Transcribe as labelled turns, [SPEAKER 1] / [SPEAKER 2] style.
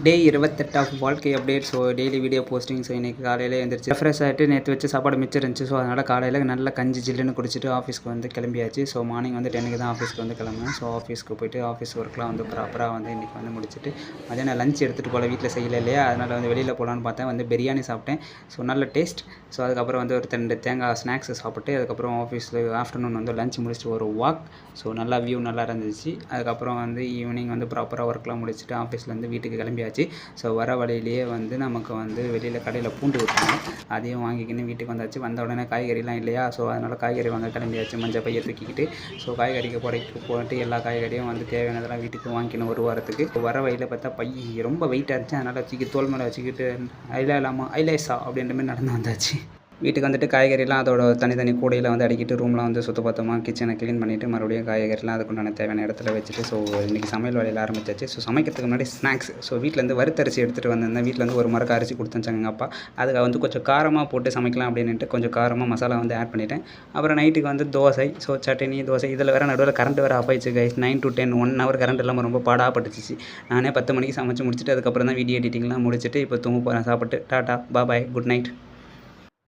[SPEAKER 1] டே 28 of வாழ்க்கை update. So daily video posting. So இன்றைக்கி காலையில் எழுந்திரிச்சு ஃப்ரெஷ் ஆகிட்டு நேற்று வச்சு சாப்பாடு மிச்சம் இருந்துச்சு. ஸோ அதனால் காலையில் நல்லா கஞ்சி ஜில்லுன்னு குடிச்சிட்டு ஆஃபீஸ்க்கு வந்து கிளம்பியாச்சு. ஸோ மார்னிங் வந்து 10க்கு தான் ஆஃபீஸ்க்கு வந்து கிளம்புனேன். ஸோ ஆஃபீஸ்க்கு போய்ட்டு ஆஃபீஸ் ஒர்க்லாம் வந்து ப்ராப்பராக வந்து இன்றைக்கி வந்து முடிச்சுட்டு மதியானம் லஞ்ச் எடுத்துகிட்டு போகல, வீட்டில் செய்யலை இல்லையா, அதனால் வந்து வெளியில் போகலான்னு பார்த்தேன். வந்து பிரியாணி சாப்பிட்டேன். ஸோ நல்ல டேஸ்ட். ஸோ அதுக்கப்புறம் வந்து ஒரு 2 தேங்காய் ஸ்நாக்ஸ் சாப்பிட்டு அதுக்கப்புறம் ஆஃபீஸில் ஆஃப்டர்நூன் வந்து லஞ்ச் முடிச்சுட்டு ஒரு வாக். ஸோ நல்லா வியூ நல்லா இருந்துச்சு. அதுக்கப்புறம் வந்து ஈவினிங் வந்து ப்ராப்பராக ஒர்க்லாம் முடிச்சுட்டு ஆஃபீஸ்லேருந்து வீட்டுக்கு கிளம்பியாச்சு. ஸோ வர வழியிலேயே வந்து நமக்கு வந்து வெளியில் கடையில் பூண்டு விட்டாங்க, அதையும் வாங்கிக்கின்னு வீட்டுக்கு வந்தாச்சு. வந்த உடனே காய்கறிலாம் இல்லையா, ஸோ அதனால் காய்கறி வாங்க கிளம்பியாச்சு. மஞ்சள் பையை தூக்கிக்கிட்டு ஸோ காய்கறிக்கு போட்டு எல்லா காய்கறியும் வந்து தேவையானதெல்லாம் வீட்டுக்கு வாங்கிக்கணும் ஒரு வாரத்துக்கு. வர வழியில் பார்த்தா பை ரொம்ப வெயிட்டாக இருந்துச்சு. அதனால் வச்சுக்கிட்டு தோல் மேலே வச்சுக்கிட்டு ஐலேசா அப்படின்ற மாதிரி நடந்து வந்தாச்சு. வீட்டுக்கு வந்துட்டு காய்கறிலாம் அதோட தனித்தனி கூடையில் வந்து அடிக்கிட்டு ரூம்லாம் வந்து சுத்தபத்தமாக கிச்சனை க்ளீன் பண்ணிவிட்டு மறுபடியும் காய்கறிலாம் அதுக்குண்டான தேவையான இடத்துல வச்சுட்டு ஸோ இன்றைக்கி சமையல் வேலையில் ஆரம்பிச்சாச்சு. ஸோ சமைக்கிறதுக்கு முன்னாடி ஸ்நாக்ஸ். ஸோ வீட்டிலேருந்து வறுத்தரிசி எடுத்துகிட்டு வந்திருந்தேன். வீட்டிலேருந்து ஒரு மரக்க அரிசி கொடுத்துச்சாங்க எங்கள் அப்பா. அதுக்கு வந்து கொஞ்சம் காரமாக போட்டு சமைக்கலாம் அப்படின்ட்டு கொஞ்சம் காரமாக மசாலா வந்து ஆட் பண்ணிவிட்டேன். அப்புறம் நைட்டுக்கு வந்து தோசை. ஸோ சட்னி தோசை. இதில் வேறு நடுவில் கரண்ட் வேறு ஆஃப் ஆயிடுச்சு கைஸ். 9 to 10 1 hour கரண்ட் இல்லாமல் ரொம்ப பாடாப்பட்டுச்சு. நானே 10 மணிக்கு சமைச்சு முடிச்சுட்டு அதுக்கப்புறம் தான் வீடியோ எடிட்டிங்லாம் முடிச்சுட்டு இப்போ தூங்க போகிறேன். சாப்பிட்டு டாட்டா பாய் குட் நைட்.